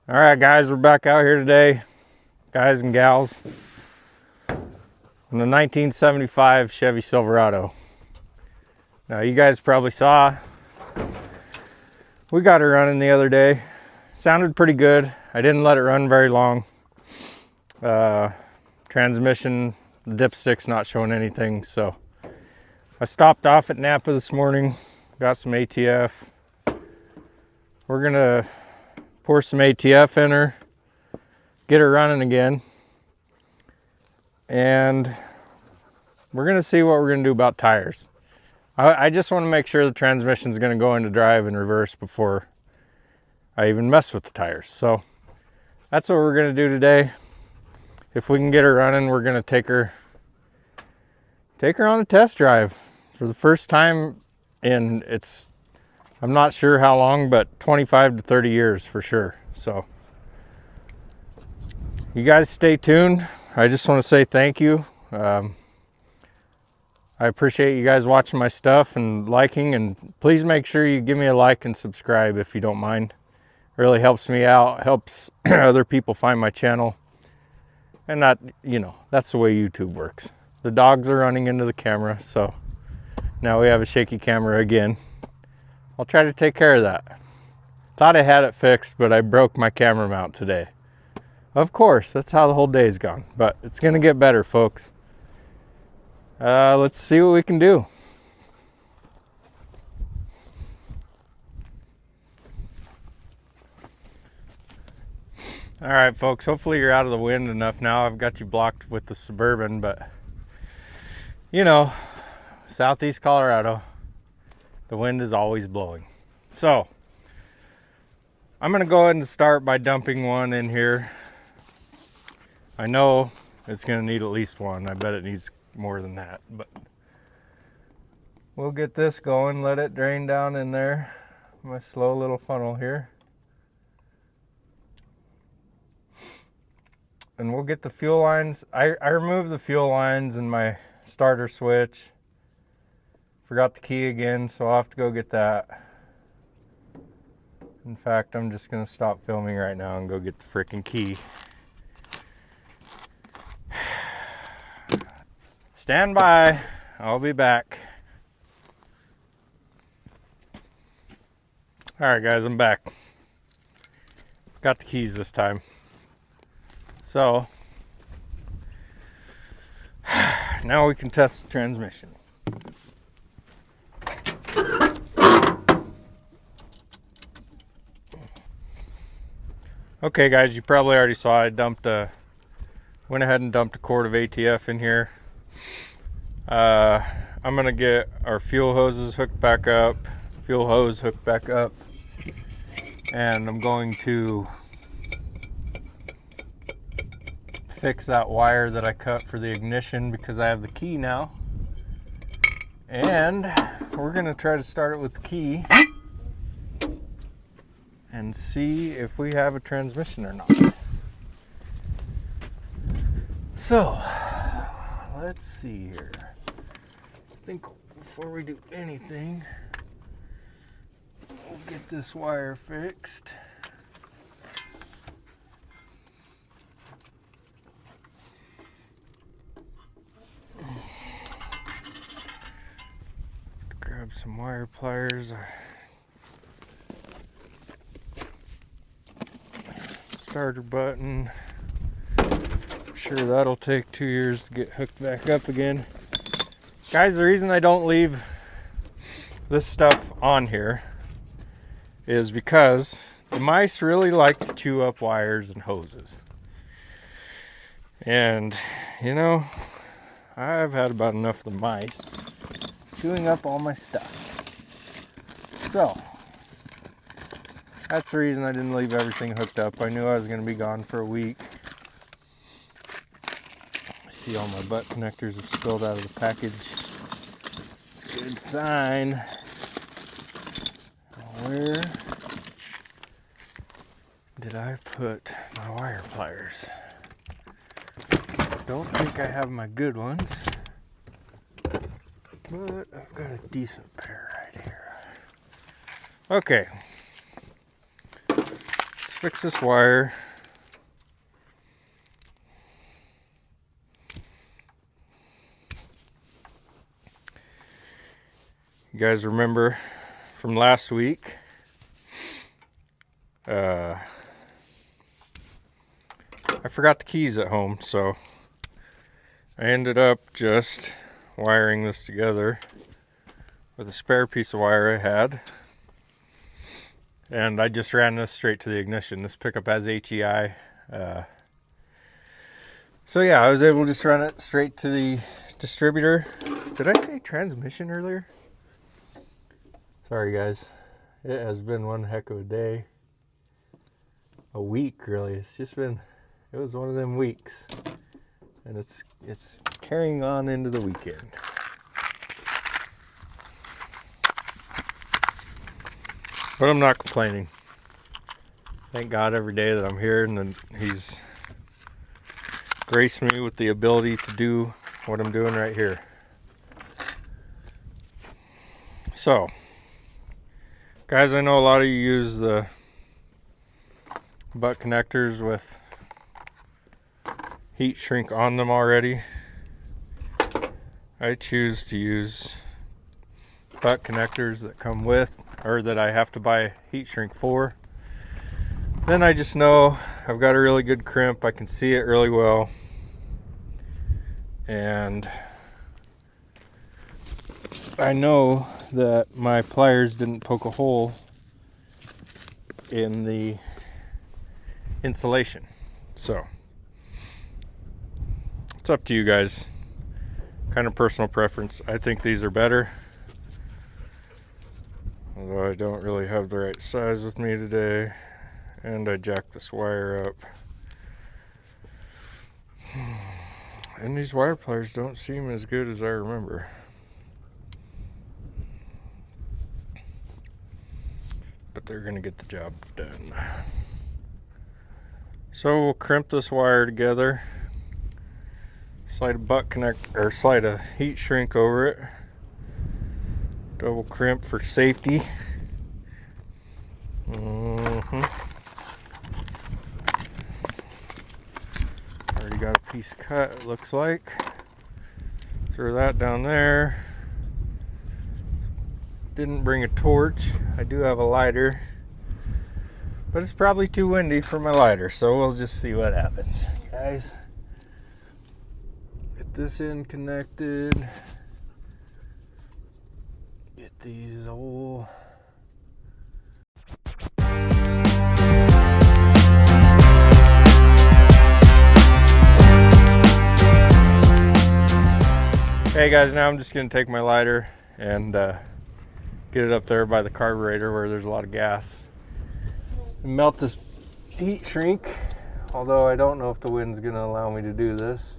All right, guys, we're back out here today, guys and gals, in the 1975 Chevy Silverado. Now, you guys probably saw, we got it running the other day. Sounded pretty good. I didn't let it run very long. Transmission, the dipstick's not showing anything, so I stopped off at Napa this morning, got some ATF. We're gonna pour some ATF in her, get her running again, and we're gonna see what we're gonna do about tires. I just want to make sure the transmission's gonna go into drive and reverse before I even mess with the tires. So that's what we're gonna do today. If we can get her running, we're gonna take her on a test drive for the first time in, I'm not sure how long, but 25 to 30 years for sure. So you guys stay tuned. I just want to say thank you. I appreciate you guys watching my stuff and liking, and please make sure you give me a like and subscribe if you don't mind. It really helps me out, helps other people find my channel. And that, that's the way YouTube works. The dogs are running into the camera, so now we have a shaky camera again. I'll try to take care of that. Thought I had it fixed, but I broke my camera mount today. Of course, that's how the whole day's gone, but it's gonna get better, folks. Let's see what we can do. All right, folks, hopefully you're out of the wind enough now. I've got you blocked with the Suburban, but Southeast Colorado, the wind is always blowing. So I'm gonna go ahead and start by dumping one in here. I know it's gonna need at least one. I bet it needs more than that, but we'll get this going, let it drain down in there. My slow little funnel here. And we'll get the fuel lines. I removed the fuel lines in my starter switch. Forgot the key again, so I'll have to go get that. In fact, I'm just gonna stop filming right now and go get the freaking key. Stand by, I'll be back. All right, guys, I'm back. Got the keys this time. So now we can test the transmission. Okay, guys, you probably already saw I went ahead and dumped a quart of ATF in here. I'm gonna get our fuel hose hooked back up, and I'm going to fix that wire that I cut for the ignition because I have the key now. And we're gonna try to start it with the key and see if we have a transmission or not. So let's see here. I think before we do anything, we'll get this wire fixed. Grab some wire pliers. Starter button. I'm sure that'll take 2 years to get hooked back up again. Guys, the reason I don't leave this stuff on here is because the mice really like to chew up wires and hoses. And, I've had about enough of the mice chewing up all my stuff. So that's the reason I didn't leave everything hooked up. I knew I was going to be gone for a week. I see all my butt connectors have spilled out of the package. It's a good sign. Where did I put my wire pliers? Don't think I have my good ones, but I've got a decent pair right here. Okay, let's fix this wire. You guys remember from last week, I forgot the keys at home, so I ended up just wiring this together with a spare piece of wire I had. And I just ran this straight to the ignition. This pickup has HEI. So yeah, I was able to just run it straight to the distributor. Did I say transmission earlier? Sorry guys, it has been one heck of a day. A week really, it was one of them weeks. And it's carrying on into the weekend. But I'm not complaining. Thank God every day that I'm here and then He's graced me with the ability to do what I'm doing right here. So, guys, I know a lot of you use the butt connectors with heat shrink on them already. I choose to use butt connectors that come with, or that I have to buy heat shrink for. Then I just know I've got a really good crimp. I can see it really well. And I know that my pliers didn't poke a hole in the insulation. So it's up to you guys. Kind of personal preference. I think these are better. Although I don't really have the right size with me today. And I jacked this wire up. And these wire pliers don't seem as good as I remember. But they're gonna get the job done. So we'll crimp this wire together. Slide a butt connect, or slide a heat shrink over it. Double crimp for safety. Already got a piece cut, it looks like. Throw that down there. Didn't bring a torch. I do have a lighter, but it's probably too windy for my lighter, so we'll just see what happens. Guys, get this end connected. Get these old Hey guys, now I'm just gonna take my lighter and get it up there by the carburetor where there's a lot of gas. And melt this heat shrink, although I don't know if the wind's gonna allow me to do this.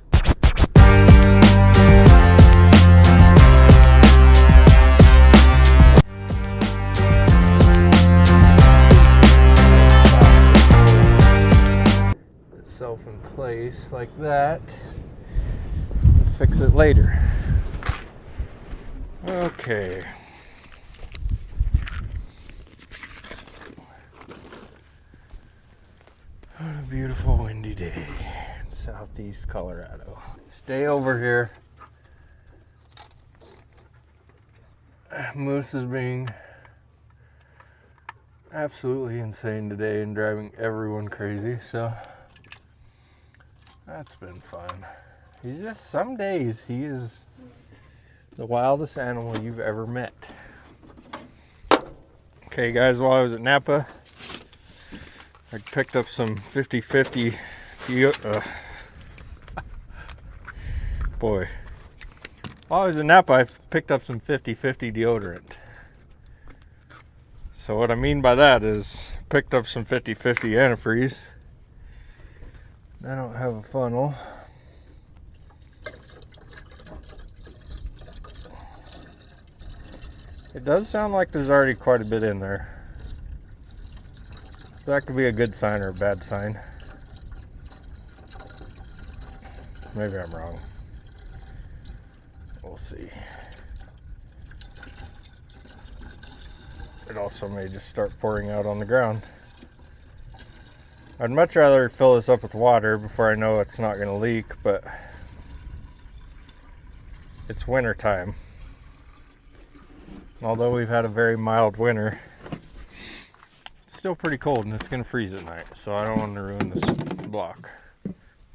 Put itself in place like that. Fix it later. Okay. What a beautiful windy day in southeast Colorado. Stay over here. Moose is being absolutely insane today and driving everyone crazy, so that's been fun. He's just, some days he is the wildest animal you've ever met. Okay guys, while I was at Napa, I picked up some 50/50 boy. While I was in Napa, I picked up some 50/50 deodorant. So what I mean by that is, picked up some 50/50 antifreeze. I don't have a funnel. It does sound like there's already quite a bit in there. That could be a good sign or a bad sign. Maybe I'm wrong. We'll see. It also may just start pouring out on the ground. I'd much rather fill this up with water before I know it's not going to leak, but it's winter time. Although we've had a very mild winter, it's still pretty cold and it's going to freeze at night, so I don't want to ruin this block,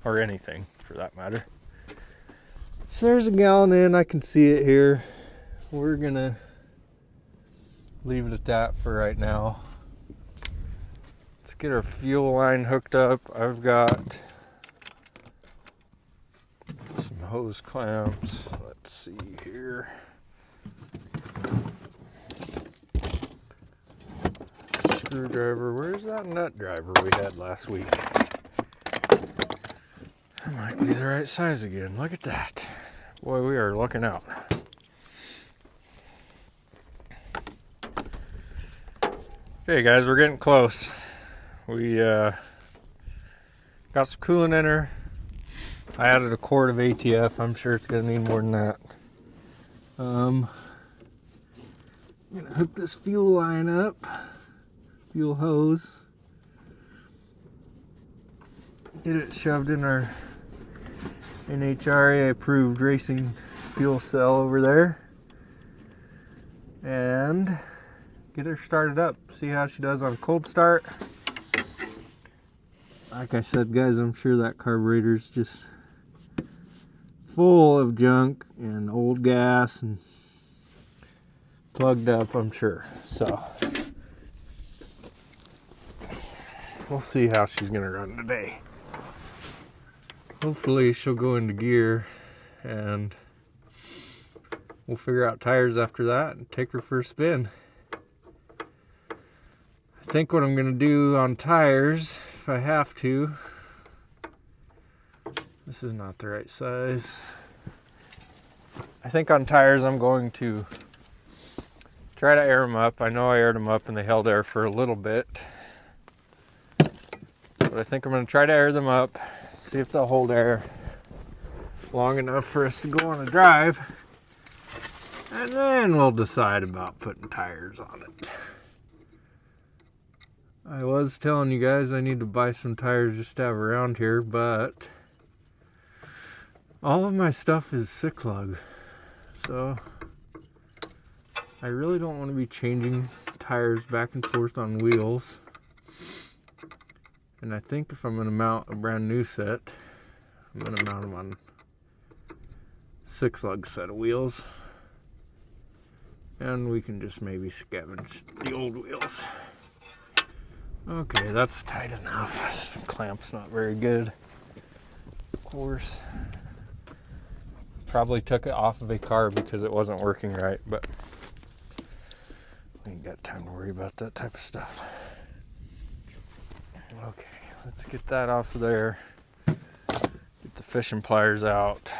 or anything for that matter. So there's a gallon in, I can see it here. We're going to leave it at that for right now. Let's get our fuel line hooked up. I've got some hose clamps. Let's see here. Screwdriver. Where's that nut driver we had last week? That might be the right size again. Look at that. Boy, we are looking out. Okay guys, we're getting close. We got some coolant in her. I added a quart of ATF. I'm sure it's gonna need more than that. I'm gonna hook this fuel line up, fuel hose, get it shoved in our NHRA approved racing fuel cell over there, and get her started up, see how she does on cold start. Like I said guys, I'm sure that carburetor's just full of junk and old gas and plugged up, I'm sure. So we'll see how she's gonna run today. Hopefully she'll go into gear and we'll figure out tires after that and take her for a spin. I think what I'm gonna do on tires, if I have to, this is not the right size. I think on tires I'm going to try to air them up. I know I aired them up and they held air for a little bit, but I think I'm going to try to air them up, see if they'll hold air long enough for us to go on a drive, and then we'll decide about putting tires on it. I was telling you guys I need to buy some tires just to have around here, but all of my stuff is sick lug, so I really don't want to be changing tires back and forth on wheels. And I think if I'm going to mount a brand new set, I'm going to mount them on 6-lug set of wheels, and we can just maybe scavenge the old wheels. Okay, that's tight enough. The clamp's not very good, of course. Probably took it off of a car because it wasn't working right, but we ain't got time to worry about that type of stuff. Okay, let's get that off of there. Get the fishing pliers out.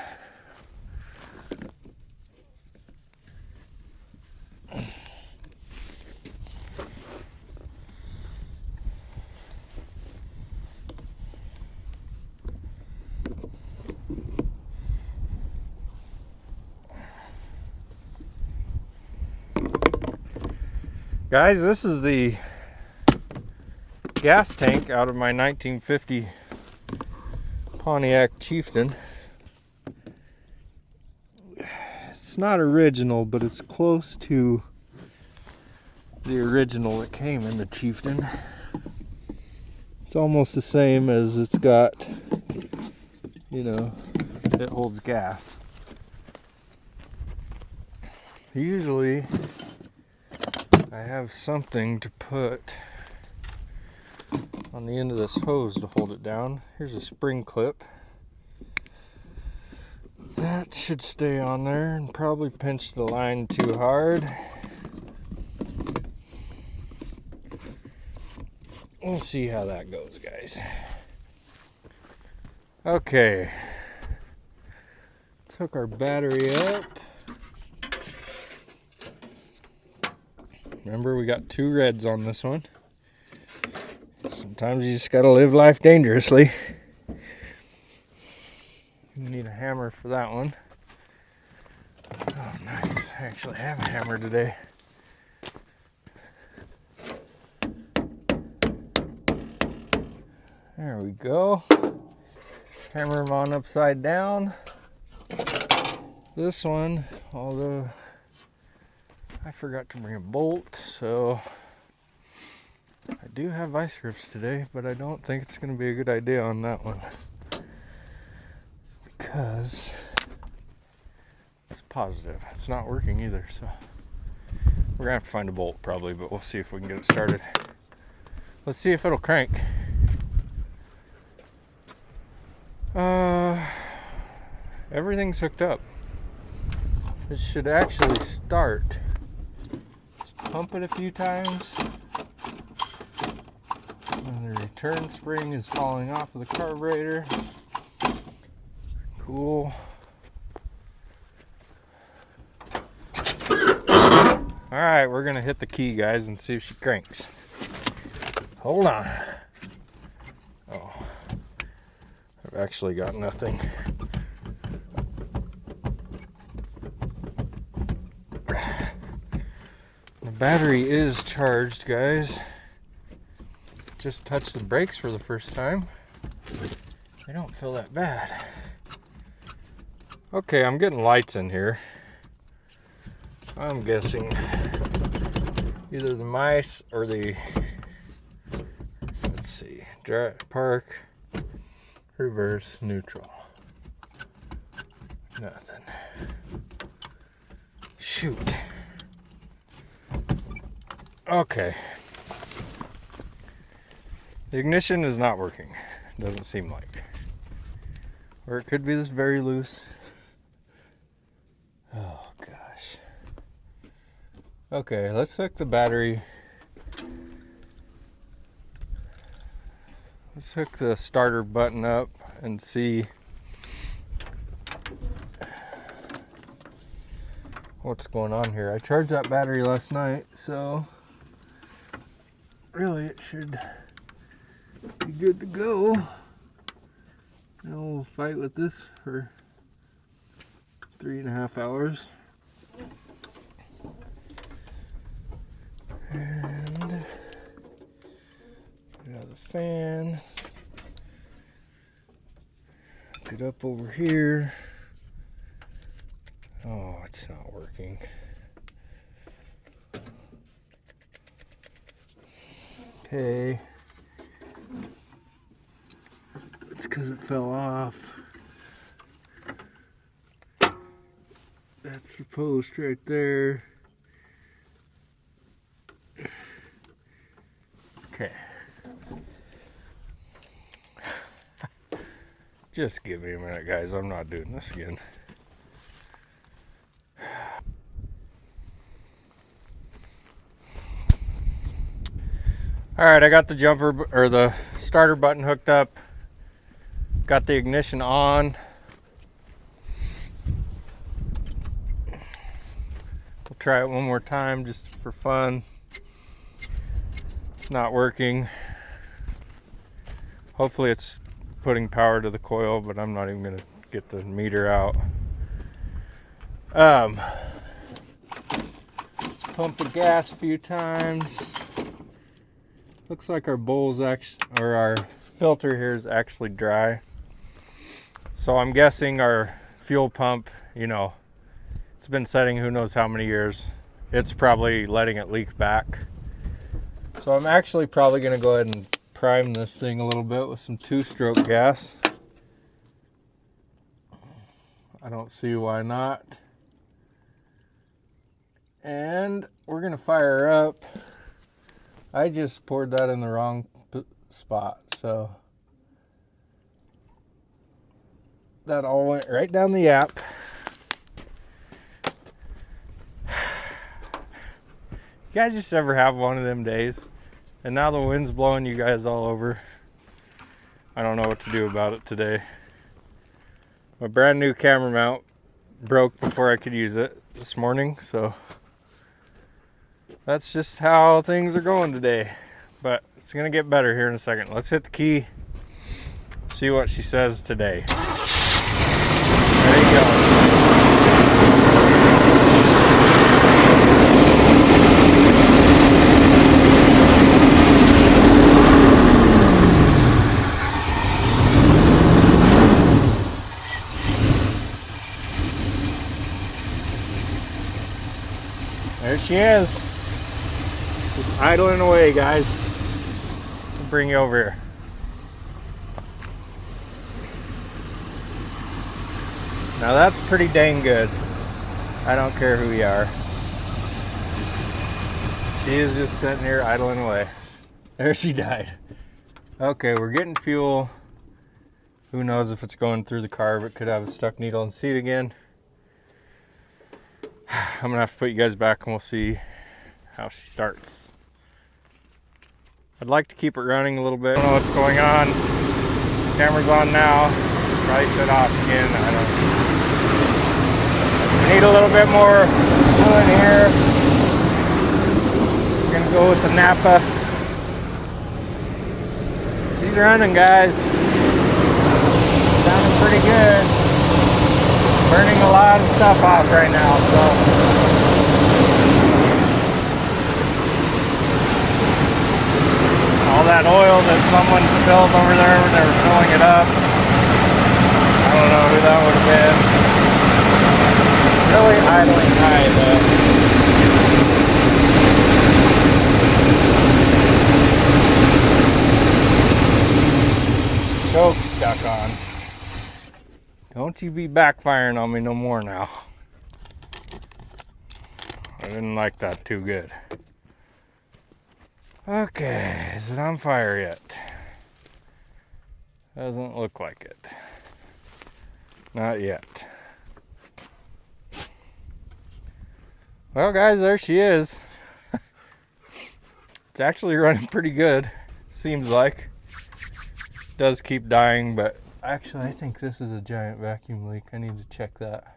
Guys, this is the gas tank out of my 1950 Pontiac Chieftain. It's not original, but it's close to the original that came in the Chieftain. It's almost the same as it's got, you know, it holds gas. Usually I have something to put on the end of this hose to hold it down. Here's a spring clip. That should stay on there and probably pinch the line too hard. We'll see how that goes, guys. Okay. Took our battery up. Remember, we got 2 reds on this one. Sometimes you just gotta live life dangerously. You need a hammer for that one. Oh, nice. I actually have a hammer today. There we go. Hammer them on upside down. This one, although I forgot to bring a bolt, so I do have vice grips today, but I don't think it's going to be a good idea on that one because it's positive. It's not working either, so we're going to have to find a bolt probably, but we'll see if we can get it started. Let's see if it'll crank. Everything's hooked up. It should actually start. Let's pump it a few times. And the return spring is falling off of the carburetor. Cool. Alright, we're gonna hit the key, guys, and see if she cranks. Hold on. Oh, I've actually got nothing. The battery is charged, guys. Just touched the brakes for the first time. They don't feel that bad. Okay, I'm getting lights in here. I'm guessing either the mice or the, let's see, park, reverse, neutral. Nothing. Shoot. Okay. The ignition is not working. Doesn't seem like. Or it could be this very loose. Oh gosh. Okay, let's hook the battery. Let's hook the starter button up and see what's going on here. I charged that battery last night, so really it should be good to go. Now we'll fight with this for 3.5 hours. And get out of the fan. Get up over here. Oh, it's not working. Okay. It's because it fell off. That's the post right there. Okay. Just give me a minute, guys. I'm not doing this again. Alright, I got the jumper or the starter button hooked up. Got the ignition on. We'll try it one more time just for fun. It's not working. Hopefully it's putting power to the coil, but I'm not even going to get the meter out. Let's pump the gas a few times. Looks like our bowl's actually, or our filter here is actually dry. So I'm guessing our fuel pump, you know, it's been setting who knows how many years. It's probably letting it leak back. So I'm actually probably going to go ahead and prime this thing a little bit with some 2-stroke gas. I don't see why not. And we're going to fire her up. I just poured that in the wrong spot, so that all went right down the app. You guys just ever have one of them days? And now the wind's blowing you guys all over. I don't know what to do about it today. My brand new camera mount broke before I could use it this morning, so that's just how things are going today. But it's gonna get better here in a second. Let's hit the key, see what she says today. There you go. she is. Just idling away, guys. I'll bring you over here. Now that's pretty dang good. I don't care who you are. She is just sitting here idling away. There she died. Okay, we're getting fuel. Who knows if it's going through the carb. It could have a stuck needle in the seat again. I'm gonna have to put you guys back and we'll see how she starts. I'd like to keep it running a little bit. I don't know what's going on. Camera's on now. Probably shut off again. I don't know. Need a little bit more fluid here. We're gonna go with the Napa. She's running, guys. Sounding pretty good. Burning a lot of stuff off right now, so. All that oil that someone spilled over there when they were filling it up. I don't know who that would have been. Really idling high though. Choke stuck on. Don't you be backfiring on me no more now. I didn't like that too good. Okay, is it on fire yet? Doesn't look like it. Not yet. Well, guys, there she is. It's actually running pretty good, seems like. It does keep dying, but actually I think this is a giant vacuum leak. I need to check that.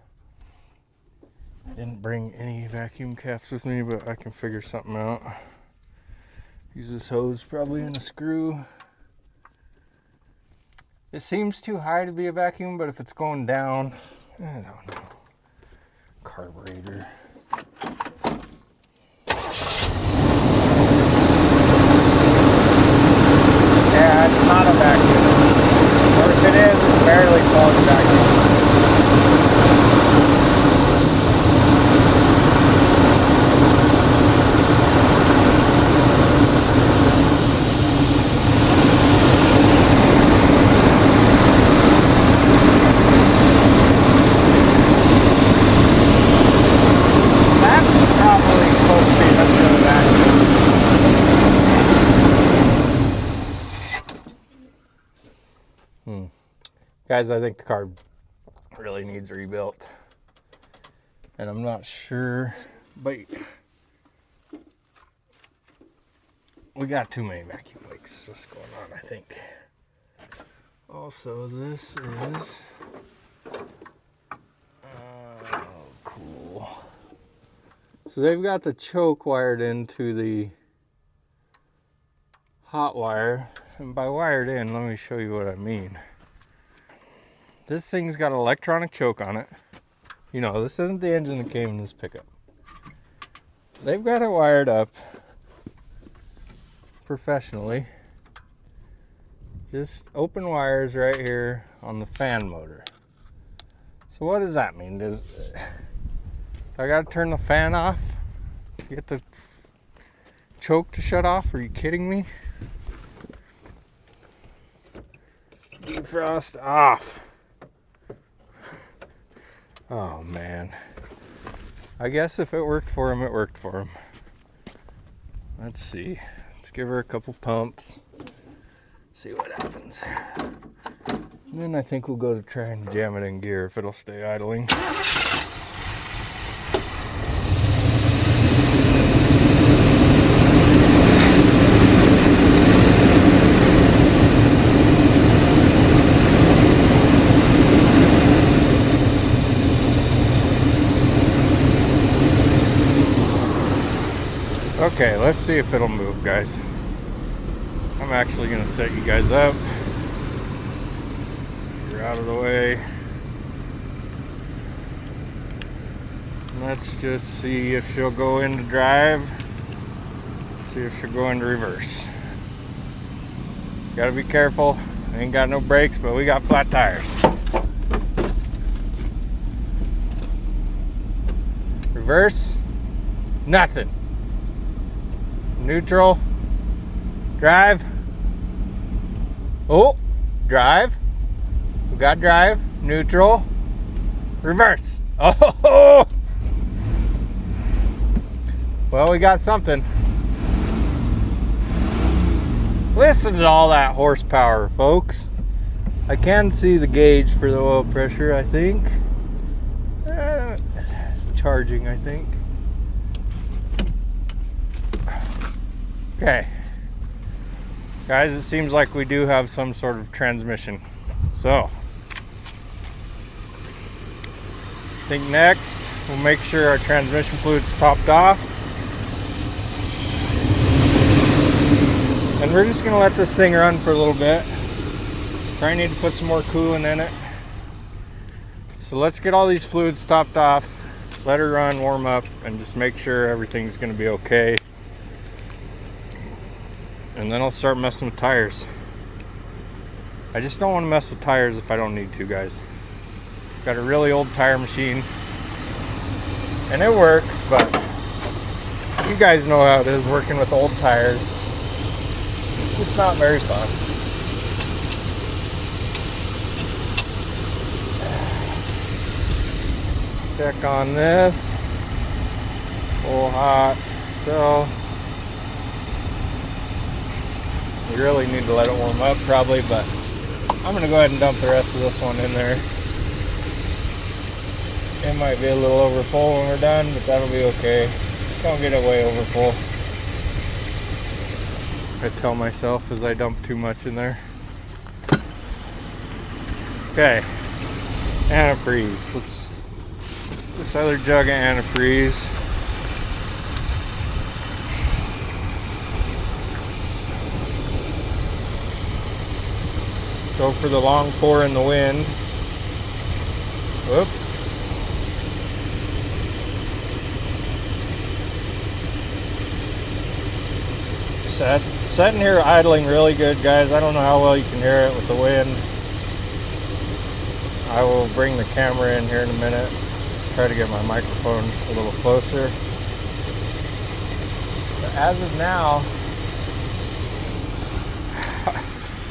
I didn't bring any vacuum caps with me, but I can figure something out. Use this hose probably in a screw. It seems too high to be a vacuum, but if it's going down, I don't know. Carburetor. Yeah, it's not a vacuum. Or if it is, it's barely called a vacuum. Guys, I think the car really needs rebuilt. And I'm not sure, but we got too many vacuum leaks. What's going on, I think. Also, this is... oh, cool. So they've got the choke wired into the hot wire. And by wired in, let me show you what I mean. This thing's got an electronic choke on it. You know, this isn't the engine that came in this pickup. They've got it wired up professionally. Just open wires right here on the fan motor. So what does that mean? Do I gotta turn the fan off to get the choke to shut off? Are you kidding me? Defrost off. Oh man. I guess if it worked for him, it worked for him. Let's see. Let's give her a couple pumps. See what happens. And then I think we'll go to try and jam it in gear if it'll stay idling. Okay, let's see if it'll move, guys. I'm actually gonna set you guys up. You're out of the way. Let's just see if she'll go into drive. See if she'll go into reverse. Gotta be careful. Ain't got no brakes, but we got flat tires. Reverse. Nothing. Neutral. Drive. Oh, drive. We got drive. Neutral. Reverse. Oh! Well, we got something. Listen to all that horsepower, folks. I can see the gauge for the oil pressure, I think. It's charging, I think. Okay. Guys, it seems like we do have some sort of transmission. So, I think next we'll make sure our transmission fluid's topped off. And we're just gonna let this thing run for a little bit. Probably need to put some more coolant in it. So let's get all these fluids topped off, let her run, warm up, and just make sure everything's gonna be okay. And then I'll start messing with tires. I just don't want to mess with tires if I don't need to, guys. Got a really old tire machine, and it works, but you guys know how it is working with old tires. It's just not very fun. Check on this. Full hot. So we really need to let it warm up probably, but I'm gonna go ahead and dump the rest of this one in there. It might be a little over full when we're done, but that'll be okay. Just don't get it way over full. I tell myself as I dump too much in there. Okay, antifreeze. Let's this other jug of antifreeze. Go for the long pour in the wind. Whoop. Sitting here idling really good, guys. I don't know how well you can hear it with the wind. I will bring the camera in here in a minute. Try to get my microphone a little closer. But as of now,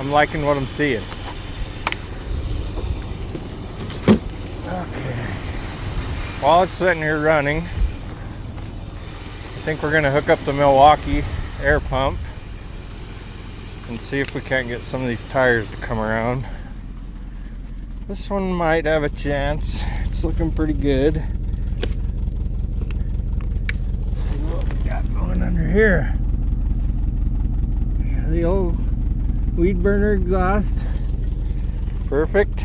I'm liking what I'm seeing. Okay. While it's sitting here running, I think we're going to hook up the Milwaukee air pump and see if we can't get some of these tires to come around. This one might have a chance. It's looking pretty good. Let's see what we got going under here. The old weed burner exhaust. Perfect.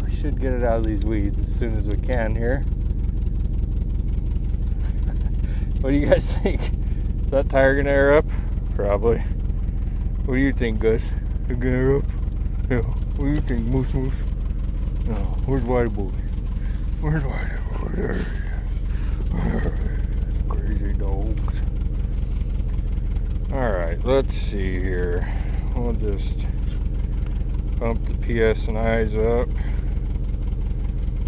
We should get it out of these weeds as soon as we can here. What do you guys think? Is that tire gonna air up? Probably. What do you think, Gus? It's gonna air up? Yeah. What do you think, Moose Moose? No. Where's Whitey Boy? Where's Whitey Boy? There he is. Crazy dogs. Alright, let's see here. We'll just bump the PS&Is up.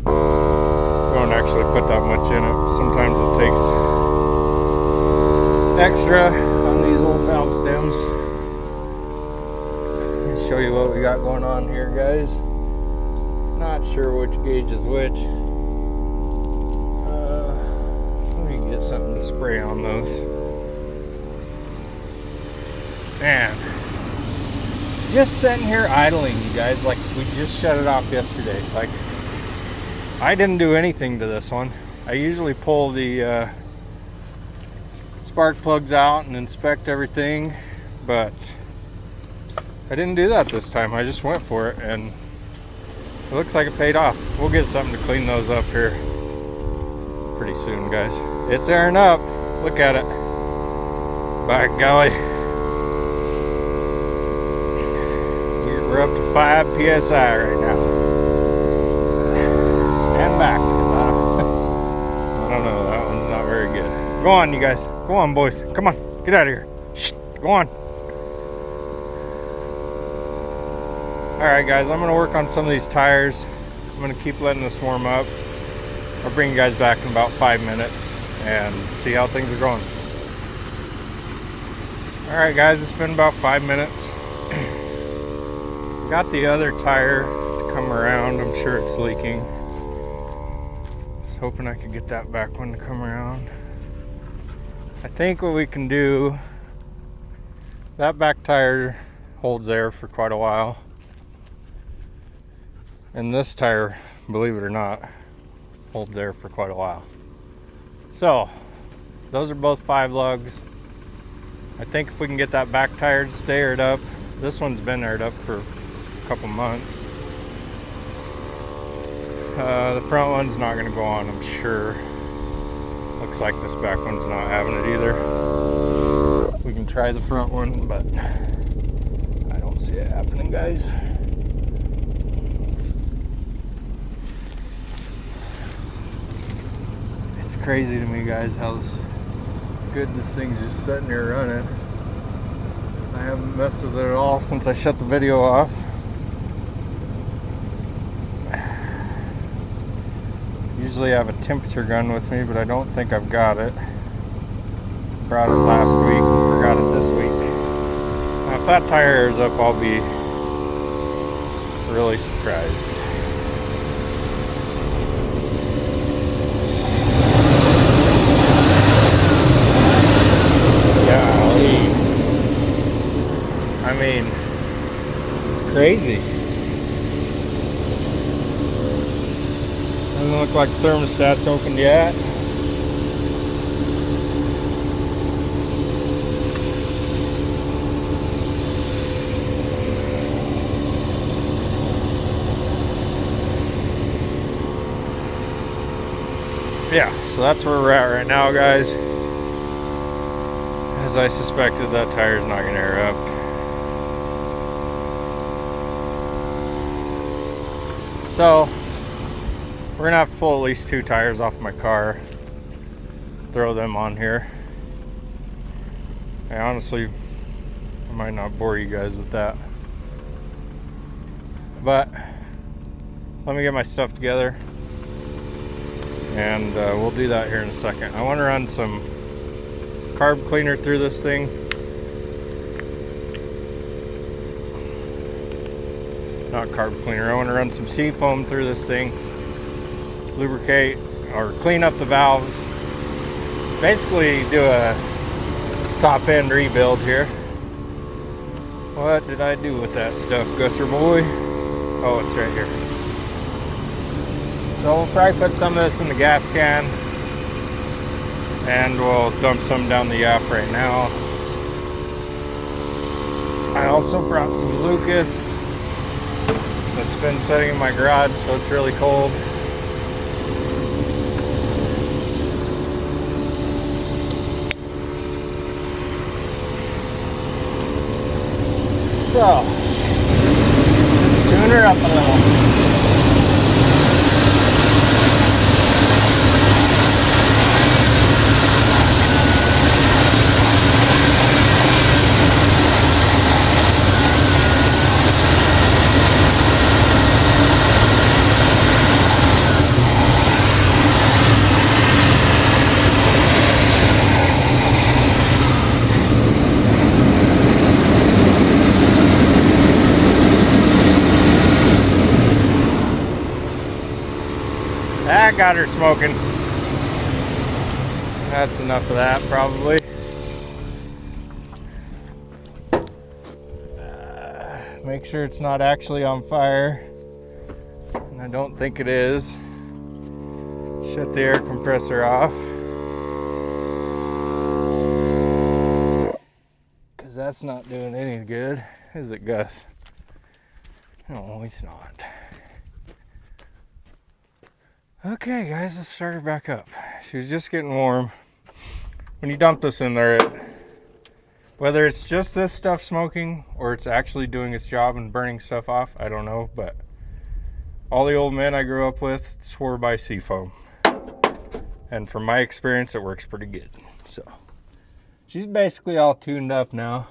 We don't actually put that much in it. Sometimes it takes extra on these old valve stems. Let me show you what we got going on here, guys. Not sure which gauge is which. Let me get something to spray on those. Man, just sitting here idling, you guys, like we just shut it off yesterday. Like, I didn't do anything to this one. I usually pull the spark plugs out and inspect everything, but I didn't do that this time. I just went for it, and it looks like it paid off. We'll get something to clean those up here pretty soon, guys. It's airing up. Look at it. By golly. We're up to 5 PSI right now. Stand back. I don't know, that one's not very good. Go on, you guys. Go on, boys. Come on, get out of here. Shh, go on. All right, guys, I'm gonna work on some of these tires. I'm gonna keep letting this warm up. I'll bring you guys back in about 5 minutes and see how things are going. Alright guys, it's been about 5 minutes. Got the other tire to come around. I'm sure it's leaking. Was hoping I could get that back one to come around. I think what we can do, that back tire holds air for quite a while. And this tire, believe it or not, holds air for quite a while. So, those are both 5 lugs. I think if we can get that back tire to stay aired up, this one's been aired up for a couple months. The front one's not gonna go on, I'm sure. Looks like this back one's not having it either. We can try the front one, but I don't see it happening, guys. It's crazy to me, guys, how good this thing's just sitting here running. I haven't messed with it at all since I shut the video off. Usually I have a temperature gun with me, but I don't think I've got it. Brought it last week and forgot it this week. Now, if that tire airs up, I'll be really surprised. Golly. I mean, it's crazy. Doesn't look like the thermostat's opened yet. Yeah, so that's where we're at right now, guys. As I suspected, that tire's not gonna air up. So, we're gonna have to pull at least 2 tires off my car, throw them on here. And honestly, I might not bore you guys with that. But, let me get my stuff together. And we'll do that here in a second. I want to run some carb cleaner through this thing. Not carb cleaner, I want to run some seafoam through this thing. Lubricate or clean up the valves. Basically do a top end rebuild here. What did I do with that stuff, Gusser boy? Oh, it's right here. So we'll probably put some of this in the gas can and we'll dump some down the yacht right now. I also brought some Lucas that's been sitting in my garage, so it's really cold. So, just tune her up a little. That got her smoking. That's enough of that, probably. Make sure it's not actually on fire. And I don't think it is. Shut the air compressor off. Because that's not doing any good, is it, Gus? No, it's not. Okay, guys, let's start her back up. She was just getting warm. When you dump this in there, whether it's just this stuff smoking or it's actually doing its job and burning stuff off, I don't know, but all the old men I grew up with swore by seafoam. And from my experience, it works pretty good. So, she's basically all tuned up now.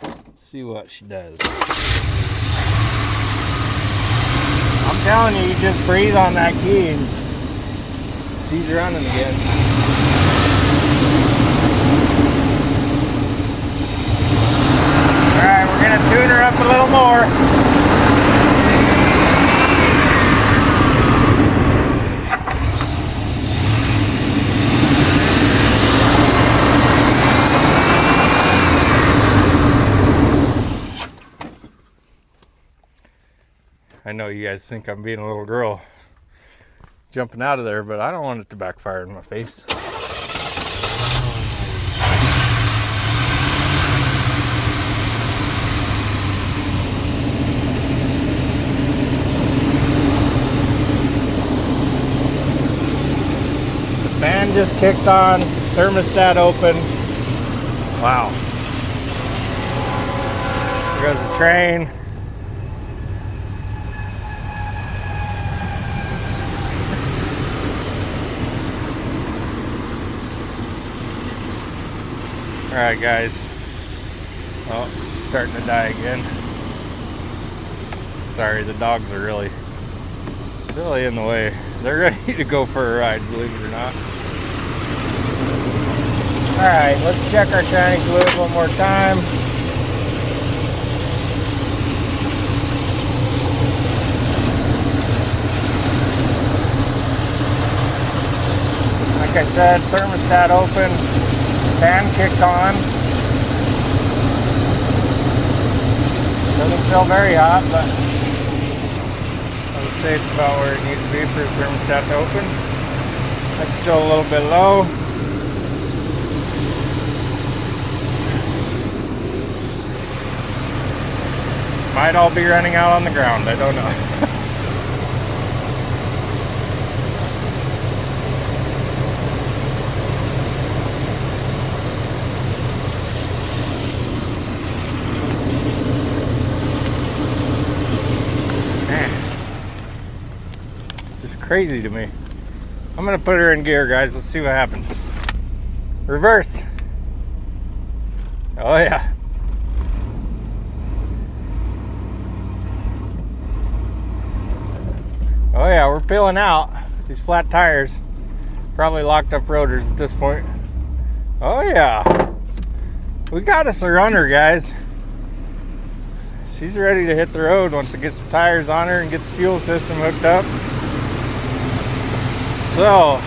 Let's see what she does. I'm telling you, you just breathe on that key and She's running again. Alright, we're gonna tune her up a little more. I know you guys think I'm being a little girl jumping out of there, but I don't want it to backfire in my face. The fan just kicked on, thermostat open. Wow. There goes the train. Alright guys, oh, starting to die again. Sorry, the dogs are really in the way. They're ready to go for a ride, believe it or not. Alright, let's check our tranny fluid one more time. Like I said, thermostat open. Fan kicked on. Doesn't feel very hot, but I would say it's about where it needs to be for the thermostat to open. That's still a little bit low. Might all be running out on the ground, I don't know. Crazy to me. I'm gonna put her in gear, guys. Let's see what happens. Reverse. Oh yeah. Oh yeah, we're peeling out. These flat tires. Probably locked up rotors at this point. Oh yeah. We got us a runner, guys. She's ready to hit the road once it gets some tires on her and get the fuel system hooked up. So,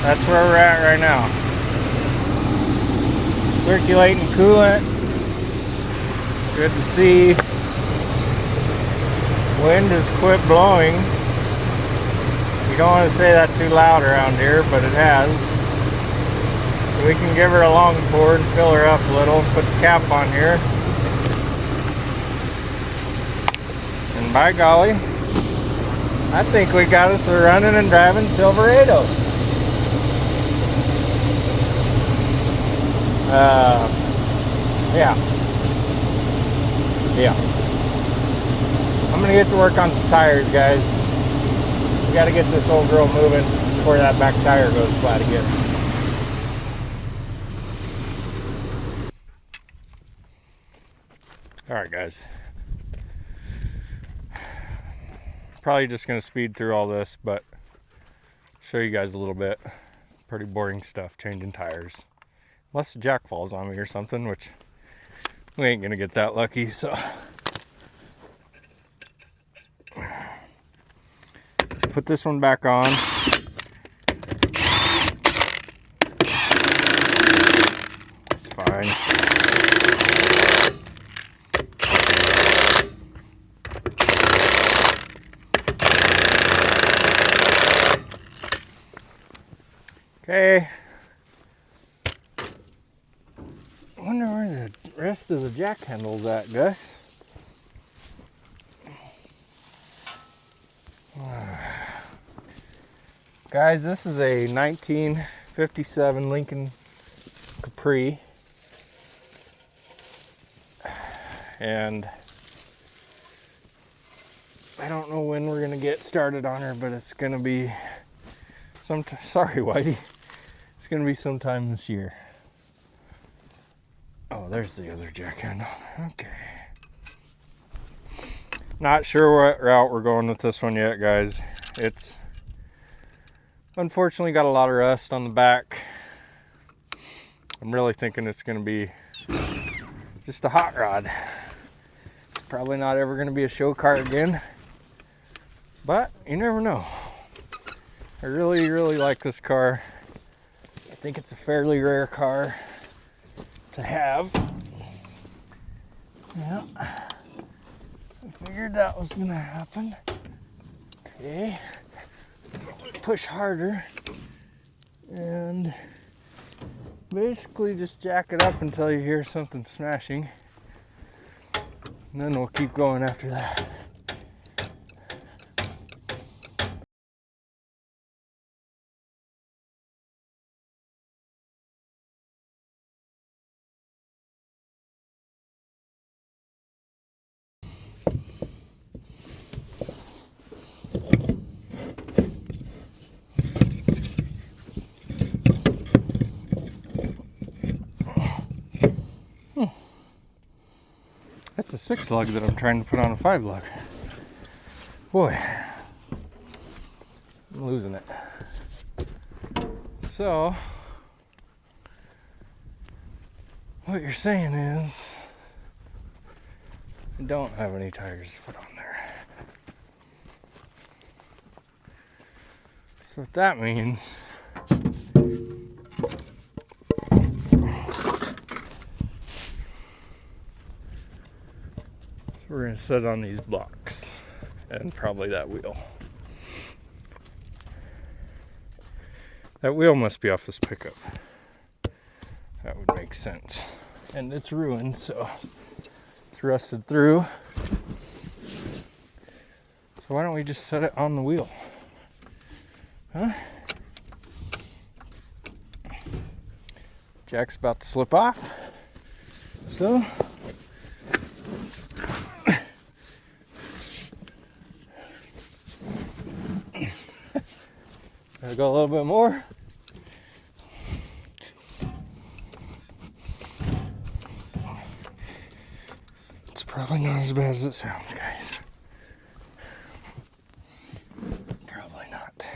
that's where we're at right now. Circulating coolant. Good to see. Wind has quit blowing. You don't want to say that too loud around here, but it has. So we can give her a long pour and fill her up a little. Put the cap on here. And by golly, I think we got us a running and driving Silverado. Yeah. I'm gonna get to work on some tires, guys. We gotta get this old girl moving before that back tire goes flat again. Alright guys. Probably just going to speed through all this, but show you guys a little bit. Pretty boring stuff, changing tires. Unless the jack falls on me or something, which we ain't going to get that lucky, so. Put this one back on. It's fine. Okay. I wonder where the rest of the jack handle's at, Gus. Guys, this is a 1957 Lincoln Capri. And I don't know when we're gonna get started on her, but it's gonna be sorry, Whitey. It's gonna be sometime this year. Oh, there's the other jack handle. Okay. Not sure what route we're going with this one yet, guys. It's Unfortunately, got a lot of rust on the back. I'm really thinking it's going to be just a hot rod. It's probably not ever going to be a show car again, but you never know. I really, really like this car. I think it's a fairly rare car to have. Yeah, I figured that was going to happen. Okay, so I'm going to push harder and basically just jack it up until you hear something smashing, and then we'll keep going after that. That's a 6 lug that I'm trying to put on a 5 lug. Boy, I'm losing it. So, what you're saying is, I don't have any tires to put on there. So what that means, we're going to sit on these blocks and probably that wheel. That wheel must be off this pickup. That would make sense. And it's ruined, so it's rusted through. So why don't we just set it on the wheel? Huh? Jack's about to slip off. So gotta go a little bit more. It's probably not as bad as it sounds, guys. Probably not.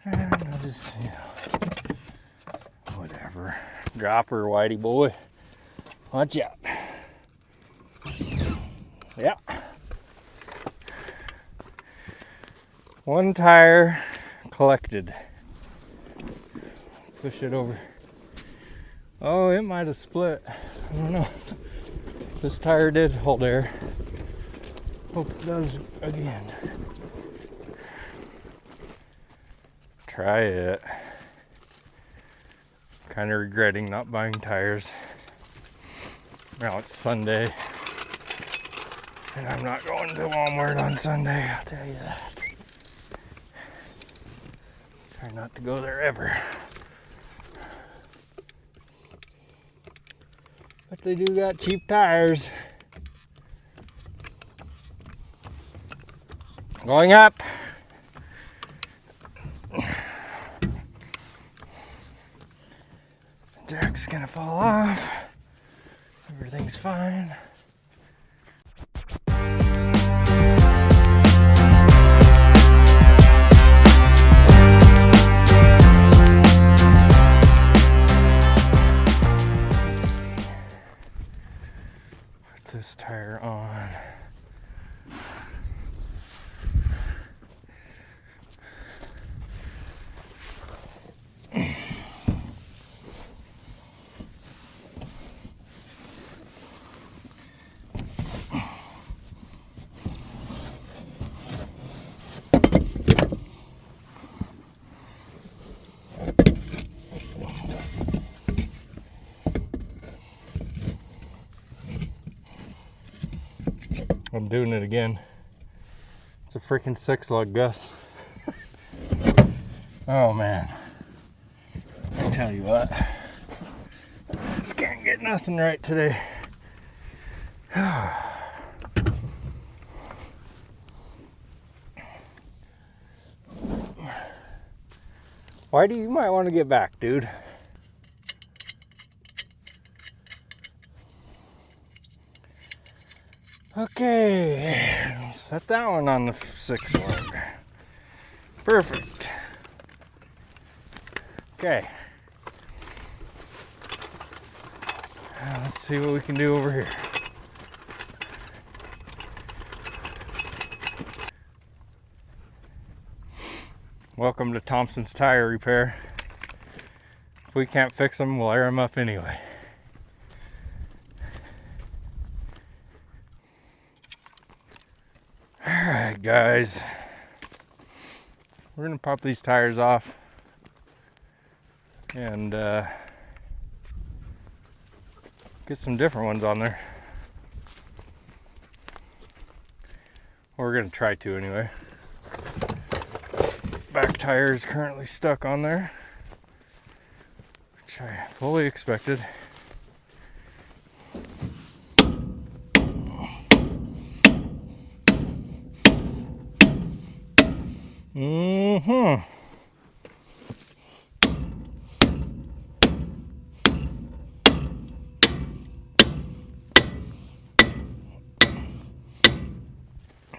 And I'll just, whatever. Dropper, whitey boy. Watch out. Yeah. One tire collected. Push it over. Oh, it might have split. I don't know. This tire did hold air. Hope it does again. Try it. Kind of regretting not buying tires. Now it's Sunday. And I'm not going to Walmart on Sunday, I'll tell you that. Try not to go there ever. But they do got cheap tires. Going up. Jack's gonna fall off. Everything's fine. This tire on. I'm doing it again. It's a freaking 6 lug, Gus. Oh man. I tell you what. Just can't get nothing right today. Whitey, you might want to get back, dude. Okay, set that one on the 6 lug. Perfect. Okay. Let's see what we can do over here. Welcome to Thompson's Tire Repair. If we can't fix them, we'll air them up anyway. Alright guys, we're gonna pop these tires off and get some different ones on there. Or we're gonna try to anyway. Back tire is currently stuck on there, which I fully expected.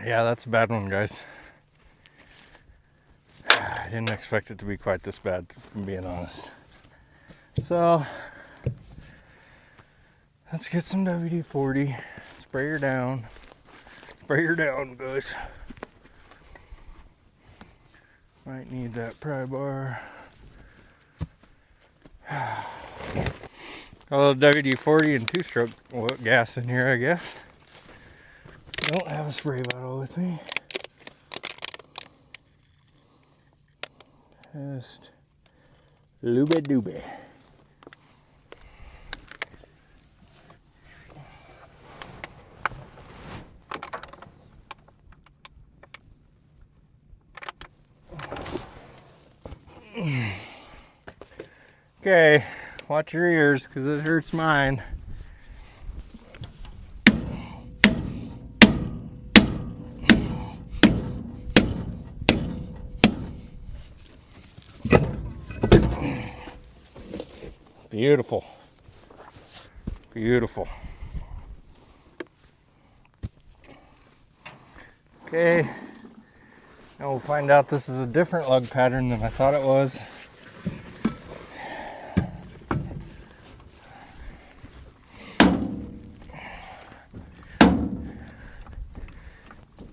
Yeah, that's a bad one, guys. I didn't expect it to be quite this bad, if I'm being honest. So, let's get some WD-40, spray her down. Spray her down, guys. Might need that pry bar. A little WD-40 and 2-stroke gas in here, I guess. Don't have a spray bottle with me. Just lube-dooby. Okay, watch your ears because it hurts mine. Beautiful. Beautiful. Okay, now we'll find out this is a different lug pattern than I thought it was.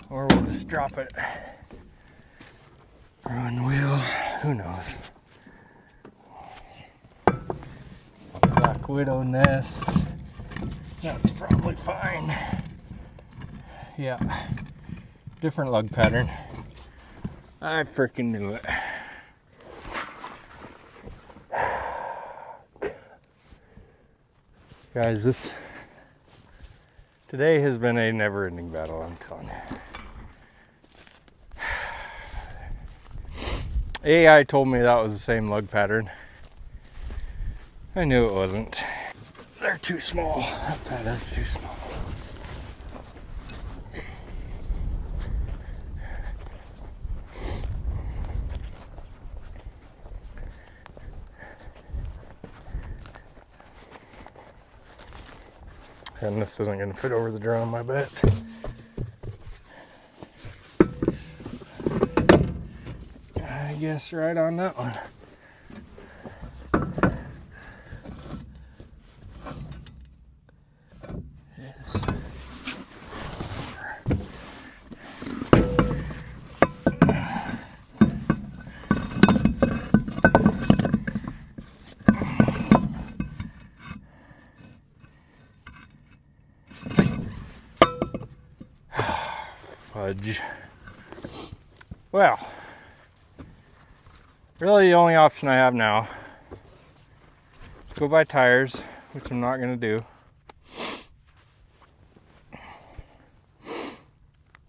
Or we'll just drop it. Run wheel, who knows? Black widow nests. That's probably fine. Yeah. Different lug pattern. I freaking knew it. Guys, today has been a never-ending battle, I'm telling you. AI told me that was the same lug pattern. I knew it wasn't. They're too small. That pattern's too small. And this isn't going to fit over the drum, I bet. I guess right on that one. Fudge. Well, really the only option I have now is go buy tires, which I'm not going to do.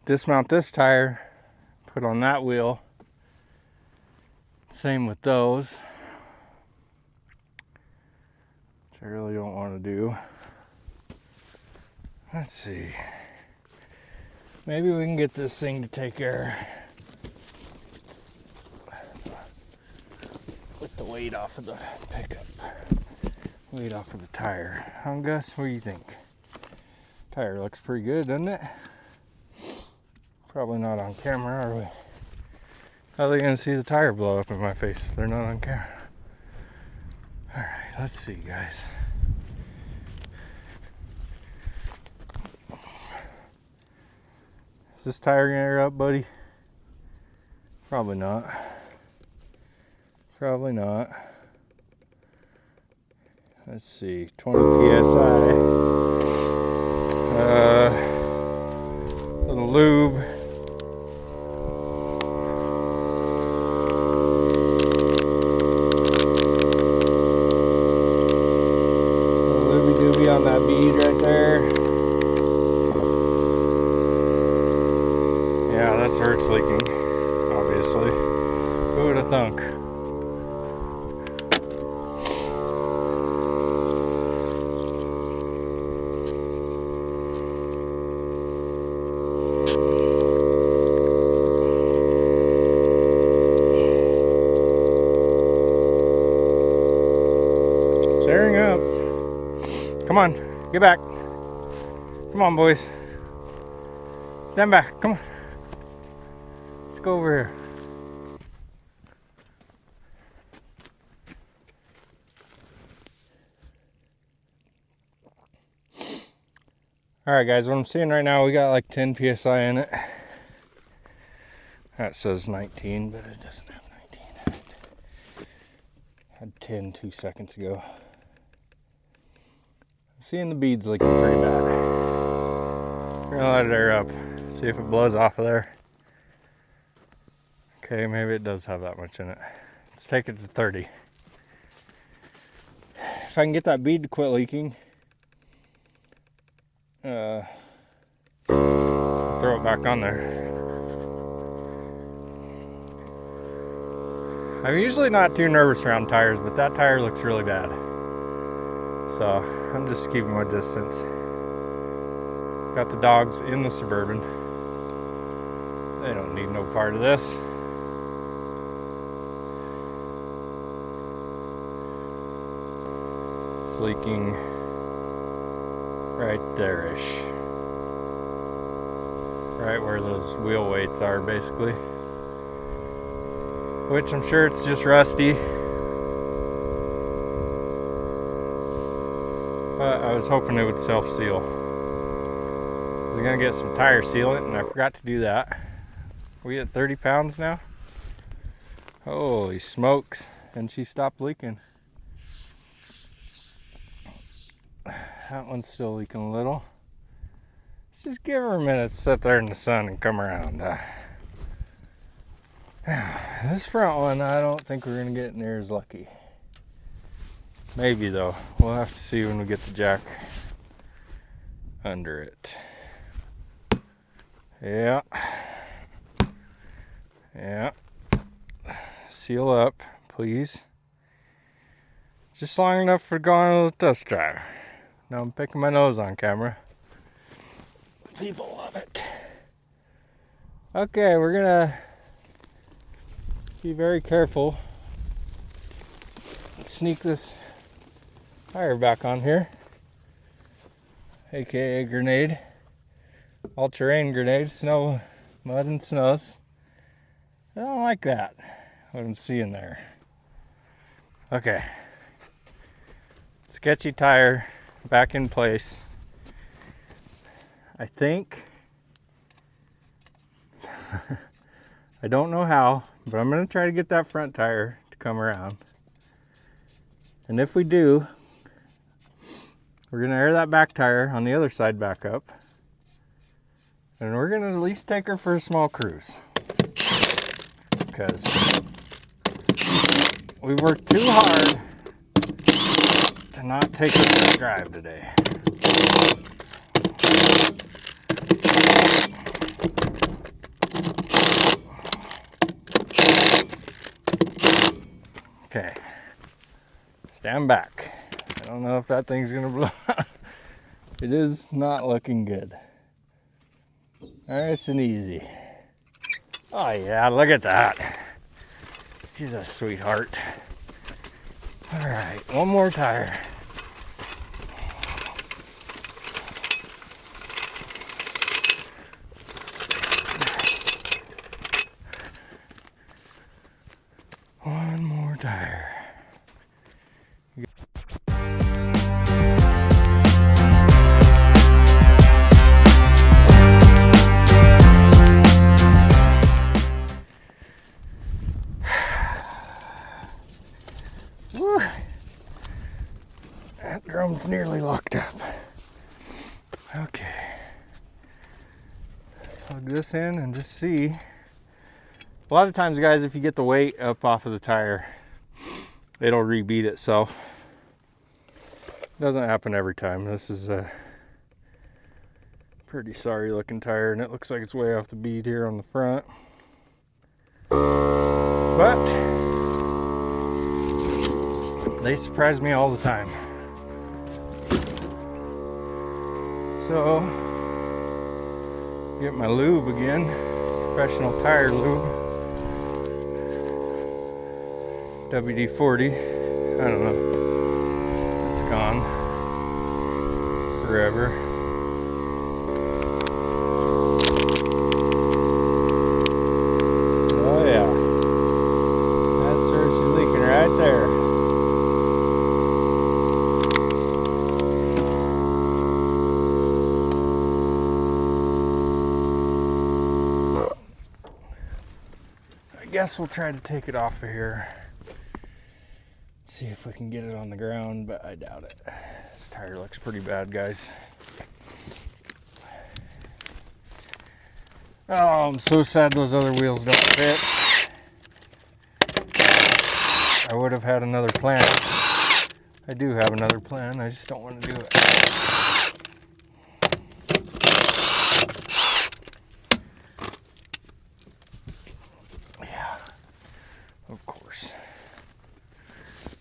Dismount this tire, put on that wheel. Same with those, which I really don't want to do. Let's see. Maybe we can get this thing to take air with the weight off of the pickup. Weight off of the tire. Gus, what do you think? Tire looks pretty good, doesn't it? Probably not on camera, are we? How are they gonna see the tire blow up in my face if they're not on camera? let's see, guys. Is this tire gonna air up, buddy? Probably not. Probably not. Let's see, 20 psi. Little lube. Little looby dooby on that bead right there. Yeah, that's where it's leaking, obviously. Who would have thunk? Tearing up. Come on, get back. Come on, boys. Stand back, come on. Let's go over here. All right, guys, what I'm seeing right now, we got like 10 psi in it. That says 19, but it doesn't have 19. Had 10 2 seconds ago. I'm seeing the beads leaking pretty bad. We're gonna let it air up, see if it blows off of there. Okay, maybe it does have that much in it. Let's take it to 30. If I can get that bead to quit leaking, throw it back on there. I'm usually not too nervous around tires, but that tire looks really bad. So I'm just keeping my distance. Got the dogs in the Suburban. They don't need no part of this. It's leaking right there-ish. Right where those wheel weights are, basically. Which I'm sure it's just rusty. But I was hoping it would self-seal. I was gonna get some tire sealant and I forgot to do that. We at 30 pounds now? Holy smokes. And she stopped leaking. That one's still leaking a little. Let's just give her a minute to sit there in the sun and come around. This front one, I don't think we're gonna get near as lucky. Maybe though. We'll have to see when we get the jack under it. Yeah. Yeah. Seal up, please. Just long enough for going on a little test drive. Now I'm picking my nose on camera. People love it. Okay, we're gonna be very careful. Let's sneak this tire back on here. AKA grenade. All-terrain grenade. Snow, mud and snows. I don't like that, what I'm seeing there. Okay. Sketchy tire back in place. I think. I don't know how, but I'm going to try to get that front tire to come around. And if we do, we're going to air that back tire on the other side back up. And we're going to at least take her for a small cruise. Because we worked too hard to not take her for a drive today. Okay, stand back. I don't know if that thing's gonna blow. It is not looking good. Nice and easy. Oh yeah, look at that. She's a sweetheart. All right, one more tire. One more tire. It's nearly locked up. Okay. Plug this in and just see. A lot of times, guys, if you get the weight up off of the tire, it'll rebeat itself. Doesn't happen every time. This is a pretty sorry looking tire, and it looks like it's way off the bead here on the front. But they surprise me all the time. So, get my lube again, professional tire lube, WD-40. I don't know, it's gone forever. Oh yeah, that surge is leaking right there. I guess we'll try to take it off of here. See if we can get it on the ground, but I doubt it. This tire looks pretty bad, guys. Oh, I'm so sad those other wheels don't fit. I would have had another plan. I do have another plan, I just don't want to do it.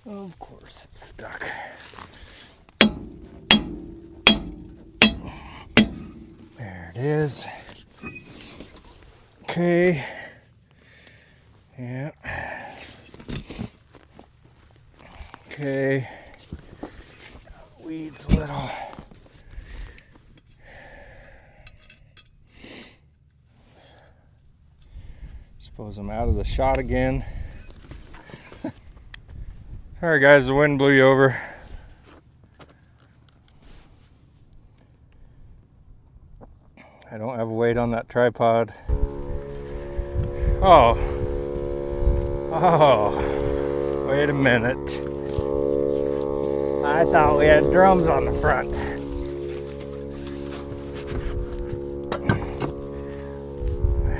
Of course it's stuck. There it is. Okay. Yeah. Okay. Weeds a little. Suppose I'm out of the shot again. Alright guys, the wind blew you over. I don't have weight on that tripod. Oh, wait a minute. I thought we had drums on the front.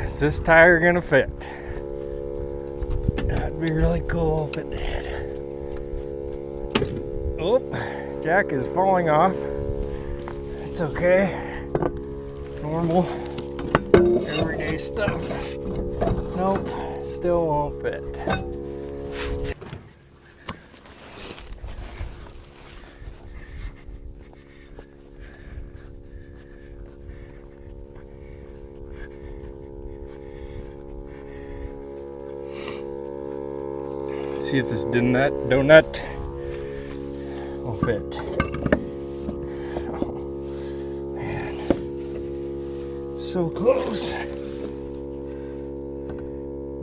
Is this tire gonna fit? That'd be really cool if it did. Oh, jack is falling off. It's okay. Normal, everyday stuff. Nope, still won't fit. Let's see if this donut will fit. Oh, man. It's so close.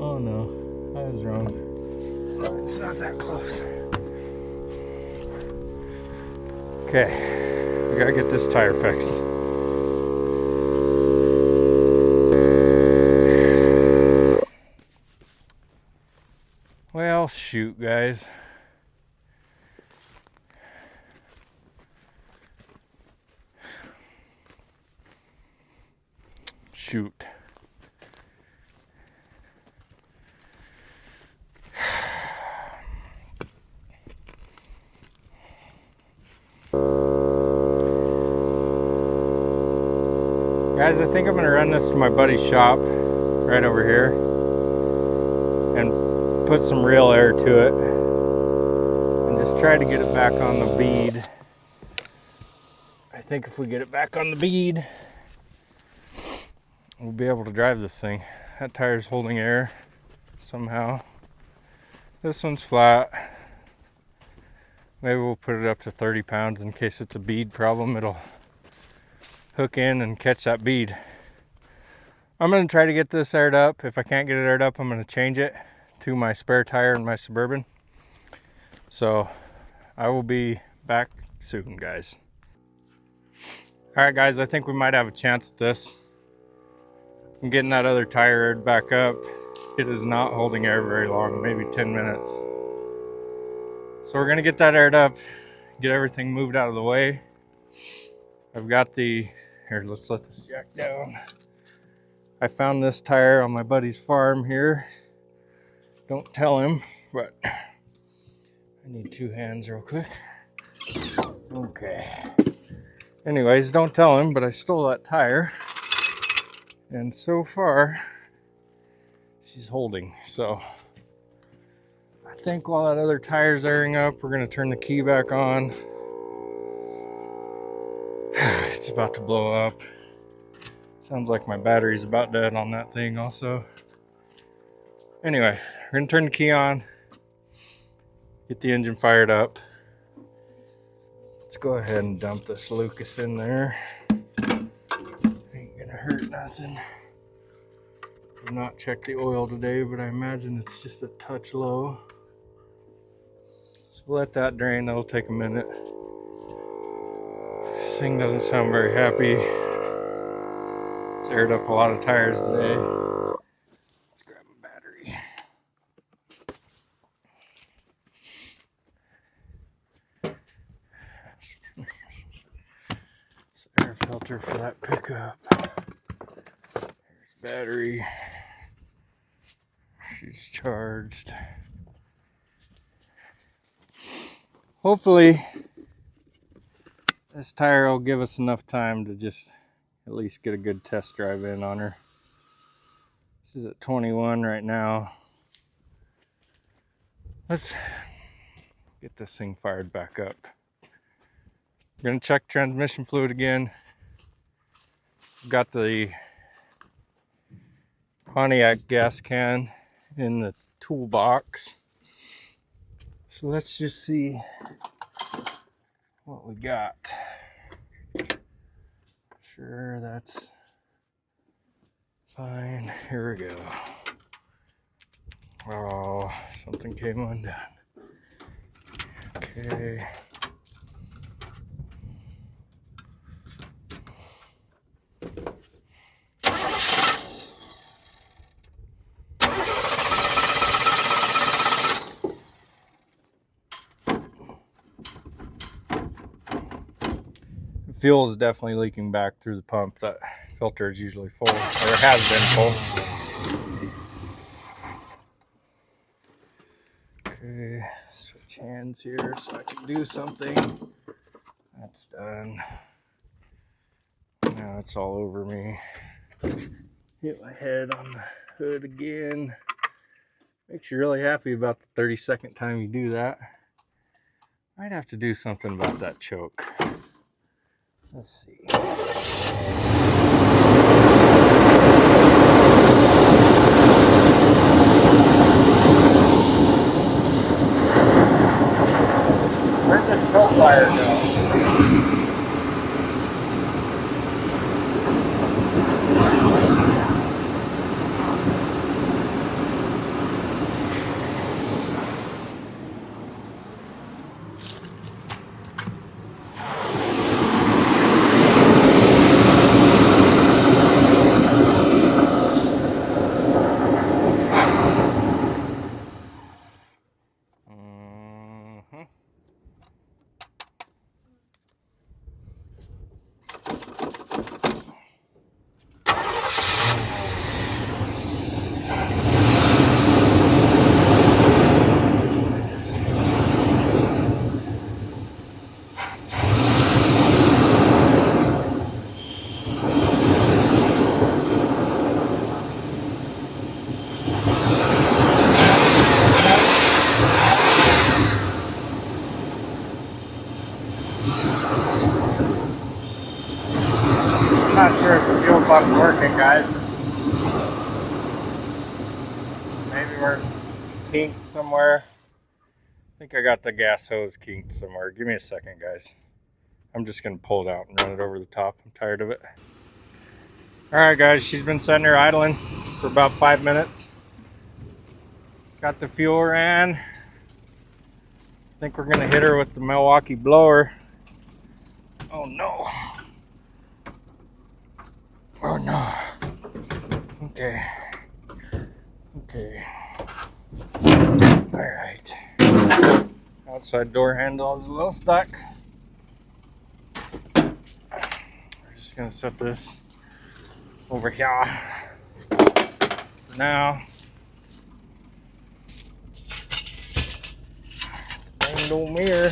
Oh no, I was wrong. It's not that close. Okay, we gotta get this tire fixed. Well, shoot, guys. Shoot. Guys, I think I'm gonna run this to my buddy's shop right over here and put some real air to it and just try to get it back on the bead. I think if we get it back on the bead, we'll be able to drive this thing. That tire's holding air somehow. This one's flat. Maybe we'll put it up to 30 pounds in case it's a bead problem. It'll hook in and catch that bead. I'm going to try to get this aired up. If I can't get it aired up, I'm going to change it to my spare tire in my Suburban. So I will be back soon, guys. Alright guys, I think we might have a chance at this. I'm getting that other tire aired back up. It is not holding air very long, maybe 10 minutes. So we're going to get that aired up, get everything moved out of the way. I've got the, here, let's let this jack down. I found this tire on my buddy's farm here. Don't tell him, but I need 2 hands real quick. Okay. Anyways, don't tell him, but I stole that tire. And so far, she's holding. So I think while that other tire's airing up, we're gonna turn the key back on. It's about to blow up. Sounds like my battery's about dead on that thing also. Anyway, we're gonna turn the key on, get the engine fired up. Let's go ahead and dump this Lucas in there. Ain't gonna hurt nothing. I've not checked the oil today, but I imagine it's just a touch low. So we'll let that drain, that'll take a minute. This thing doesn't sound very happy. It's aired up a lot of tires today. Let's grab a battery. This air filter for that pickup. There's battery. She's charged. Hopefully this tire will give us enough time to just at least get a good test drive in on her. She's at 21 right now. Let's get this thing fired back up. We're gonna check transmission fluid again. Got the Pontiac gas can in the toolbox. So let's just see what we got. Sure, that's fine. Here we go. Oh, something came undone. Okay. Fuel is definitely leaking back through the pump. That filter is usually full, or it has been full. Okay, switch hands here so I can do something. That's done. Now it's all over me. Hit my head on the hood again. Makes you really happy about the 32nd time you do that. Might have to do something about that choke. Let's see. Where'd the choke wire go? Not sure if the fuel pump's working, guys. Maybe we're kinked somewhere. I think I got the gas hose kinked somewhere. Give me a second, guys. I'm just gonna pull it out and run it over the top. I'm tired of it. All right, guys, she's been sitting there idling for about 5 minutes. Got the fuel ran. I think we're gonna hit her with the Milwaukee blower. Oh no. Oh no. Okay. Okay. All right. Now Outside door handle is a little stuck. We're just gonna set this over here for now. Dang old mirror.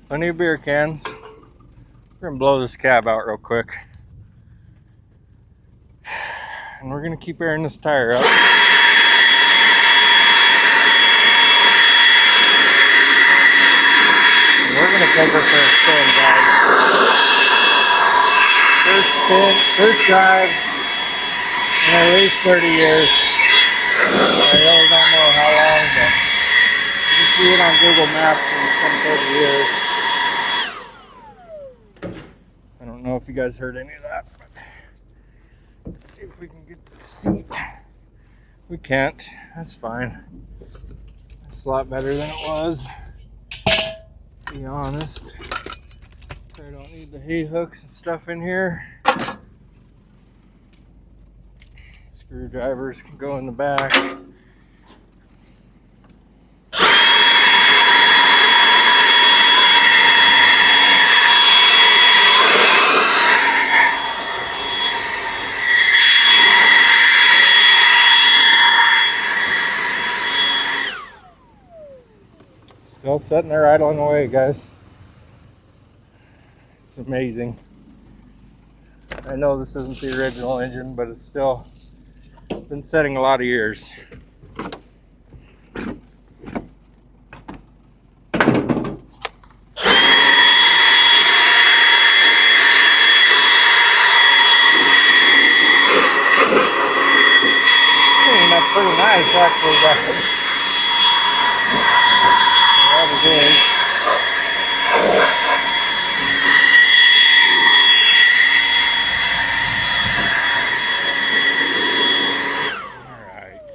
Plenty of beer cans. We're gonna blow this cab out real quick. And we're gonna keep airing this tire up. And we're gonna take her for a spin, guys. First spin, first drive in at least 30 years. I really don't know how long, but you can see it on Google Maps in some 30 years. I don't know if you guys heard any of that, but let's see if we can get the seat. We can't. That's fine. It's a lot better than it was, to be honest. I don't need the hay hooks and stuff in here. Screwdrivers can go in the back. Still sitting there idling away, guys. It's amazing. I know this isn't the original engine, but it's still been setting a lot of years. That's pretty nice, actually, guys. That it is. Alright.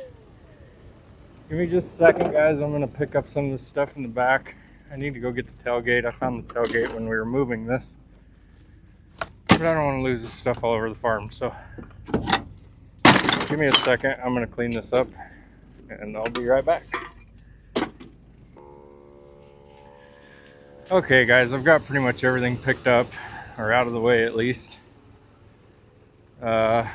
Give me just a second, guys. I'm going to pick up some of this stuff in the back. I need to go get the tailgate. I found the tailgate when we were moving this. But I don't want to lose this stuff all over the farm, so give me a second. I'm going to clean this up, and I'll be right back. Okay, guys, I've got pretty much everything picked up, or out of the way at least. Yeah.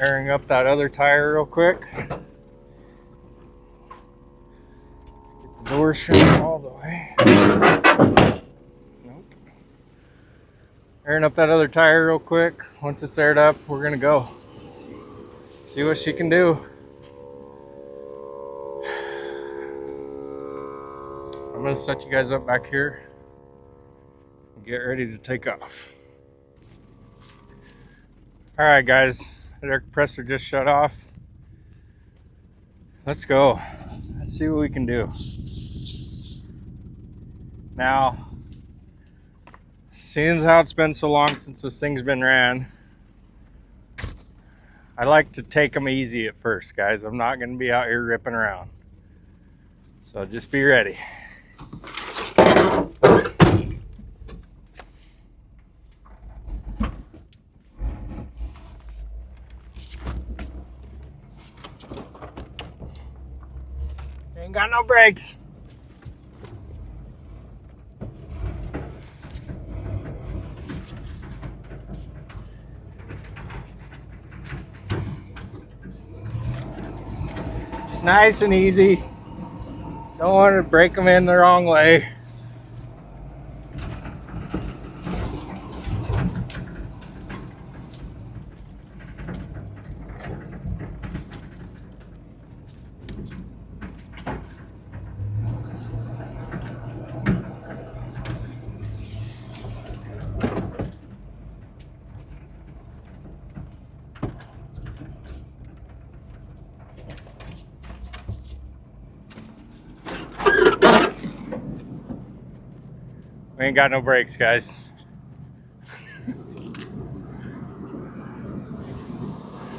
Airing up that other tire real quick. Get the door shut all the way. Nope. Airing up that other tire real quick. Once it's aired up, we're gonna go see what she can do. I'm gonna set you guys up back here and get ready to take off. All right, guys, the air compressor just shut off. Let's go. Let's see what we can do. Now, seeing as how it's been so long since this thing's been ran, I like to take them easy at first, guys. I'm not gonna be out here ripping around. So just be ready. Ain't got no brakes. It's nice and easy. Don't want to break them in the wrong way. We ain't got no brakes, guys.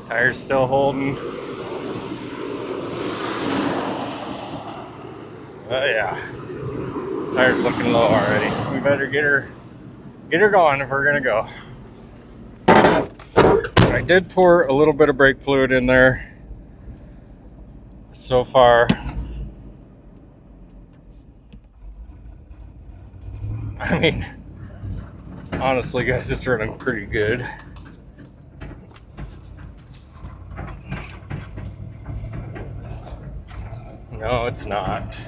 Tire's still holding. Oh yeah. Tire's looking low already. We better get her going if we're gonna go. I did pour a little bit of brake fluid in there. so far, I mean, honestly, guys, it's running pretty good. No, it's not.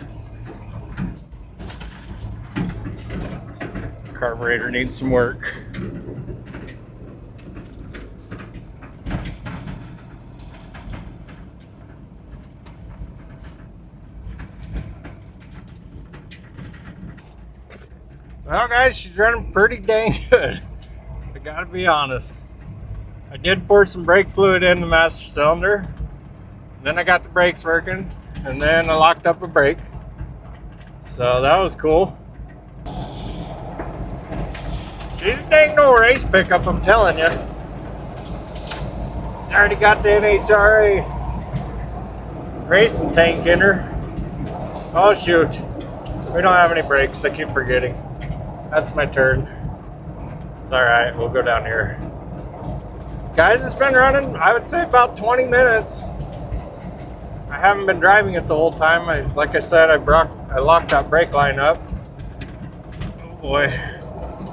Carburetor needs some work. Well, guys, she's running pretty dang good. I gotta be honest. I did pour some brake fluid in the master cylinder. Then I got the brakes working, and then I locked up a brake. So that was cool. She's a dang no race pickup, I'm telling you. I already got the NHRA racing tank in her. Oh shoot, we don't have any brakes, I keep forgetting. That's my turn. It's alright, we'll go down here. Guys, it's been running, I would say about 20 minutes. I haven't been driving it the whole time. Like I said, I locked that brake line up. Oh boy,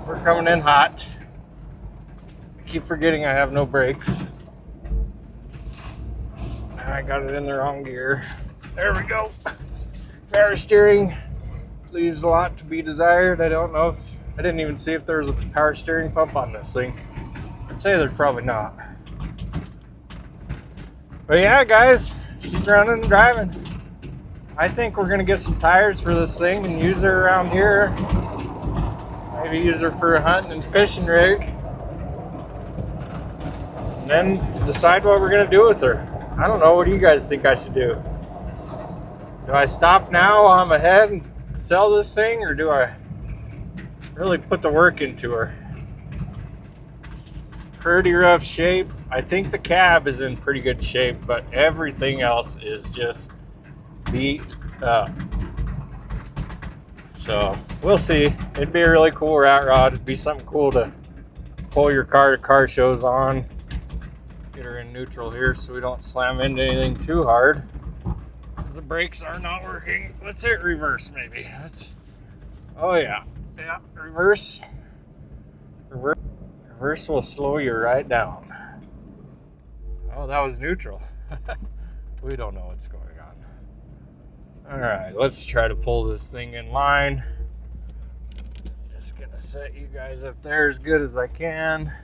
we're coming in hot. I keep forgetting I have no brakes. I got it in the wrong gear. There we go. Power steering leaves a lot to be desired. I don't know if, I didn't even see if there was a power steering pump on this thing. I'd say there's probably not. But yeah, guys, she's running and driving. I think we're gonna get some tires for this thing and use her around here. Maybe use her for a hunting and fishing rig. And then decide what we're gonna do with her. I don't know, what do you guys think I should do? Do I stop now while I'm ahead and sell this thing, or do I really put the work into her? Pretty rough shape. I think the cab is in pretty good shape, but everything else is just beat up. So we'll see. It'd be a really cool rat rod. It'd be something cool to pull your car to car shows on. Get her in neutral here so we don't slam into anything too hard. The brakes are not working. Let's hit reverse maybe. Oh yeah. Yeah, reverse. Reverse will slow you right down. Oh, that was neutral. We don't know what's going on. All right, let's try to pull this thing in line. Just gonna set you guys up there as good as I can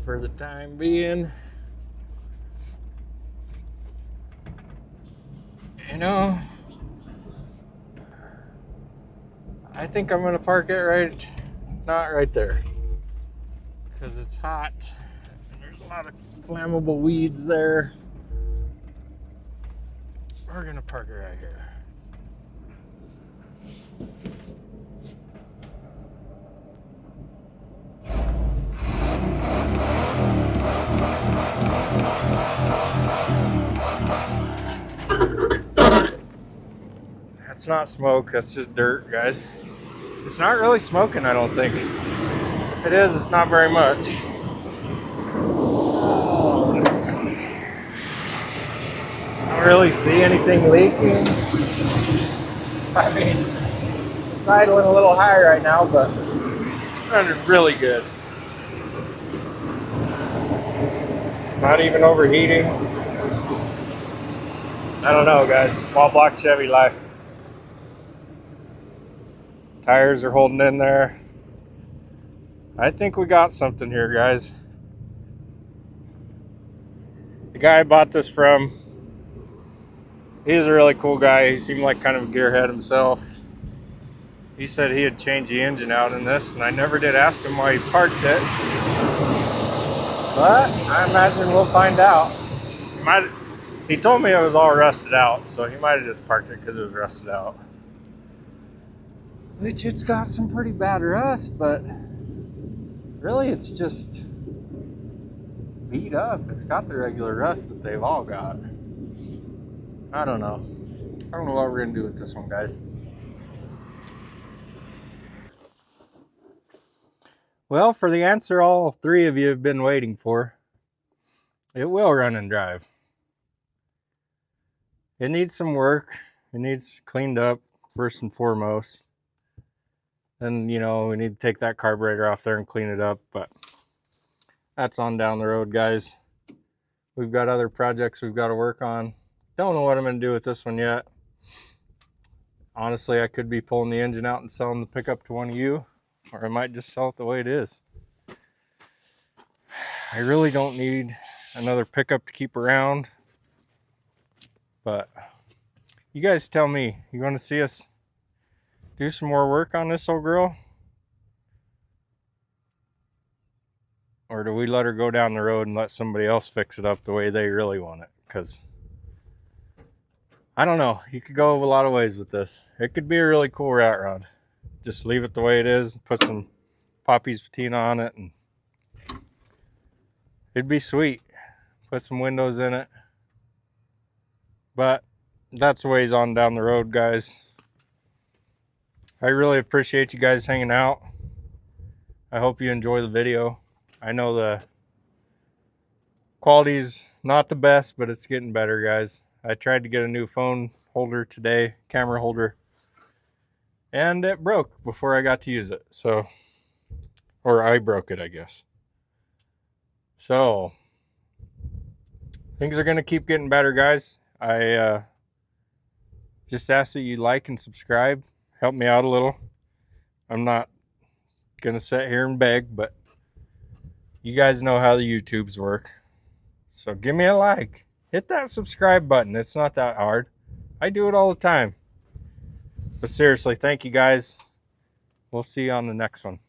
for the time being. You know, I think I'm gonna park it not right there, because it's hot and there's a lot of flammable weeds there. We're gonna park it right here. That's not smoke, that's just dirt, guys. It's not really smoking, I don't think. If it is, it's not very much. Let's see. I don't really see anything leaking. I mean, it's idling a little high right now, but it's running really good. It's not even overheating. I don't know, guys. Small block Chevy life. Tires are holding in there. I think we got something here, guys. The guy I bought this from, he's a really cool guy. He seemed like kind of a gearhead himself. He said he'd change the engine out in this, and I never did ask him why he parked it. But I imagine we'll find out. He told me it was all rusted out, so he might have just parked it because it was rusted out. Which it's got some pretty bad rust, but really it's just beat up. It's got the regular rust that they've all got. I don't know. I don't know what we're gonna do with this one, guys. Well, for the answer all three of you have been waiting for, it will run and drive. It needs some work. It needs cleaned up first and foremost. Then, you know, we need to take that carburetor off there and clean it up, but that's on down the road, guys. We've got other projects we've got to work on. Don't know what I'm going to do with this one yet. Honestly, I could be pulling the engine out and selling the pickup to one of you, or I might just sell it the way it is. I really don't need another pickup to keep around, but you guys tell me, you want to see us do some more work on this old girl? Or do we let her go down the road and let somebody else fix it up the way they really want it? Because I don't know. You could go a lot of ways with this. It could be a really cool rat rod. Just leave it the way it is, put some Poppy's patina on it, and it'd be sweet. Put some windows in it. But that's a ways on down the road, guys. I really appreciate you guys hanging out. I hope you enjoy the video. I know the quality's not the best, but it's getting better, guys. I tried to get a new phone holder today, camera holder, and it broke before I got to use it. So, or I broke it, I guess. So, things are going to keep getting better, guys. I just ask that you like and subscribe. Help me out a little. I'm not going to sit here and beg, but you guys know how the YouTubes work. So give me a like. Hit that subscribe button. It's not that hard. I do it all the time. But seriously, thank you guys. We'll see you on the next one.